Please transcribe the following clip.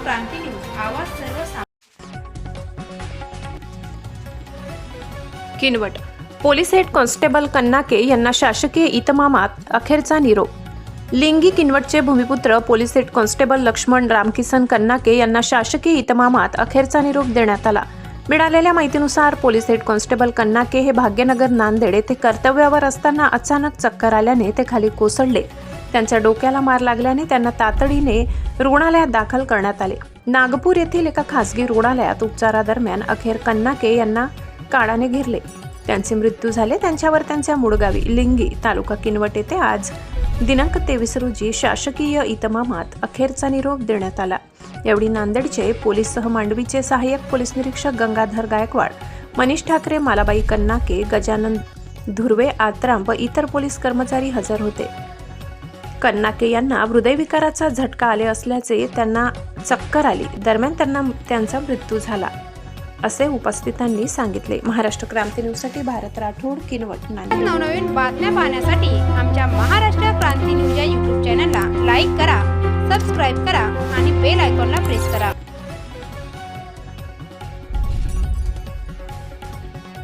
क्रांती news, आवाज सर्वसामान्य. Kinwat police head constable Kannake यांना शासकीय इतमामात अखेरचा निरोप. लिंगी किनवटचे भूमिपुत्र police head constable Laxman Ramkisan Kannake यांना शासकीय इतमामात अखेरचा निरोप देण्यात आला. मिळालेल्या माहितीनुसार पोलीस हेड कॉन्स्टेबल कन्नाके हे भाग्यनगर नांदेड येथे कर्तव्यावर असताना अचानक चक्कर आल्याने ते खाली कोसळले. त्यांच्या डोक्याला मार लागल्याने त्यांना तातडीने रुग्णालयात दाखल करण्यात आले. नागपूर येथील एका खासगी रुग्णालयात उपचारादरम्यान अखेर कन्नाके यांना काळाने घेरले. त्यांचे मृत्यू झाले. त्यांच्यावर त्यांच्या मूळगावी लिंगी तालुका किनवट येथे आज दिनांक 23 रोजी शासकीय इतमामात अखेरचा निरोप देण्यात आला. यावेळी नांदेडचे पोलीससह मांडवीचे सहाय्यक पोलीस निरीक्षक गंगाधर गायकवाड, मनीष ठाकरे, मालाबाई कन्नाके, गजानन धुर्वे, आत्राम व इतर पोलीस कर्मचारी हजर होते. कन्नाके यांना हृदयविकाराचा झटका आले असल्याचे त्यांना चक्कर आली. दरम्यान त्यांचा मृत्यू झाला असे उपस्थितांनी सांगितले. महाराष्ट्र क्रांती न्यूजसाठी भारत राठोड, किनवट, नांदेड. नवनवीन बातम्या पाहण्यासाठी आमच्या महाराष्ट्र क्रांती न्यूज या YouTube चॅनलला लाईक करा, सबस्क्राईब करा आणि बेल आयकॉनला प्रेस करा.